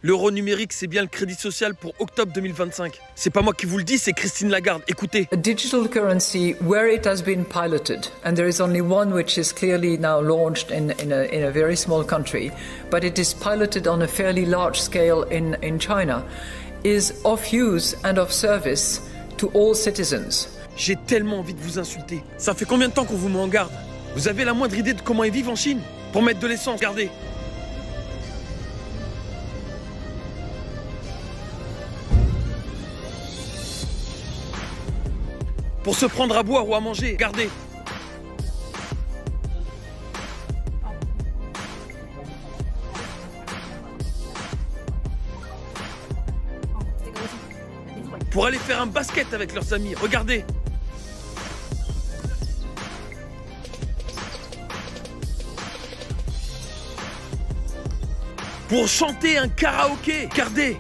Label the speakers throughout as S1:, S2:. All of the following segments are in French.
S1: L'euro numérique, c'est bien le crédit social pour octobre 2025. C'est pas moi qui vous le dis, c'est Christine Lagarde. Écoutez.
S2: A digital currency where it has been piloted, and there is only one which is clearly now launched in a very small country, but it is piloted on a fairly large scale in China, is of use and of service to all citizens.
S1: J'ai tellement envie de vous insulter. Ça fait combien de temps qu'on vous met en garde? Vous avez la moindre idée de comment ils vivent en Chine? Pour mettre de l'essence, regardez. Pour se prendre à boire ou à manger, regardez. Pour aller faire un basket avec leurs amis, regardez. Pour chanter un karaoké, regardez.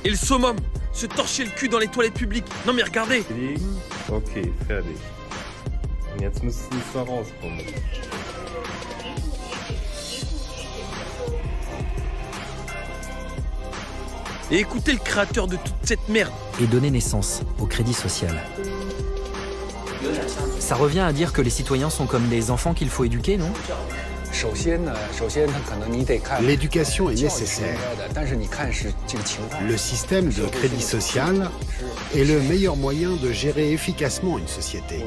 S1: Et le summum, se torcher le cul dans les toilettes publiques. Non mais regardez.
S3: Ok, fertig. Und jetzt müssten Sie es da rauskommen.
S1: Et écoutez le créateur de toute cette merde.
S4: Et donner naissance au crédit social. Ça revient à dire que les citoyens sont comme des enfants qu'il faut éduquer, non ?
S5: L'éducation est nécessaire. Le système de crédit social est le meilleur moyen de gérer efficacement une société.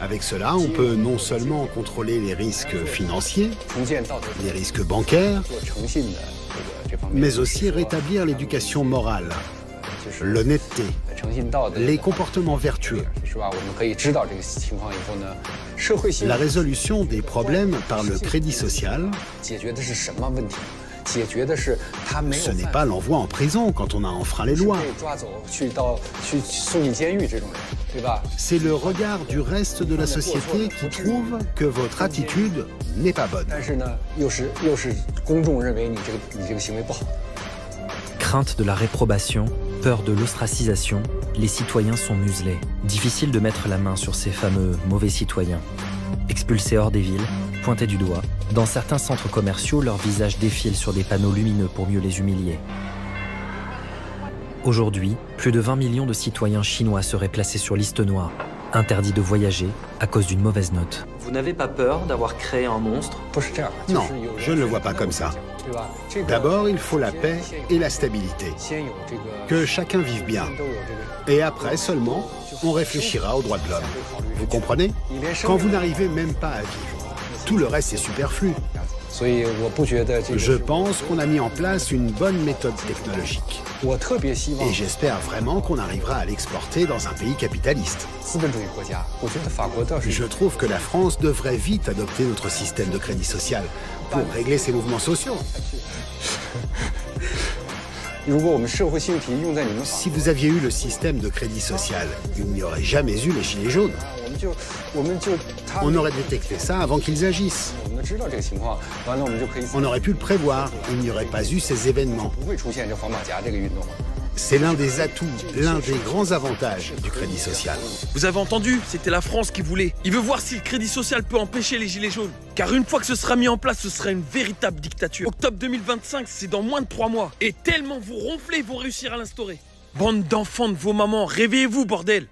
S5: Avec cela, on peut non seulement contrôler les risques financiers, les risques bancaires, mais aussi rétablir l'éducation morale, l'honnêteté, les comportements vertueux. La résolution des problèmes par le crédit social, ce n'est pas l'envoi en prison quand on a enfreint les lois. C'est le regard du reste de la société qui trouve que votre attitude n'est pas bonne.
S4: Crainte de la réprobation, peur de l'ostracisation, les citoyens sont muselés. Difficile de mettre la main sur ces fameux mauvais citoyens. Expulsés hors des villes, pointés du doigt, dans certains centres commerciaux, leurs visages défilent sur des panneaux lumineux pour mieux les humilier. Aujourd'hui, plus de 20 millions de citoyens chinois seraient placés sur liste noire, interdits de voyager à cause d'une mauvaise note. Vous n'avez pas peur d'avoir créé un monstre ?
S5: Non, je ne le vois pas comme ça. D'abord, il faut la paix et la stabilité. Que chacun vive bien. Et après seulement, on réfléchira aux droits de l'homme. Vous comprenez? Quand vous n'arrivez même pas à vivre, tout le reste est superflu. Je pense qu'on a mis en place une bonne méthode technologique. Et j'espère vraiment qu'on arrivera à l'exporter dans un pays capitaliste. Je trouve que la France devrait vite adopter notre système de crédit social pour régler ses mouvements sociaux. Si vous aviez eu le système de crédit social, il n'y aurait jamais eu les gilets jaunes. On aurait détecté ça avant qu'ils agissent. On aurait pu le prévoir, il n'y aurait pas eu ces événements. C'est l'un des atouts, l'un des grands avantages du crédit social.
S1: Vous avez entendu? C'était la France qui voulait. Il veut voir si le crédit social peut empêcher les gilets jaunes. Car une fois que ce sera mis en place, ce sera une véritable dictature. Octobre 2025, c'est dans moins de 3 mois. Et tellement vous ronflez, ils vont réussir à l'instaurer. Bande d'enfants de vos mamans, réveillez-vous, bordel!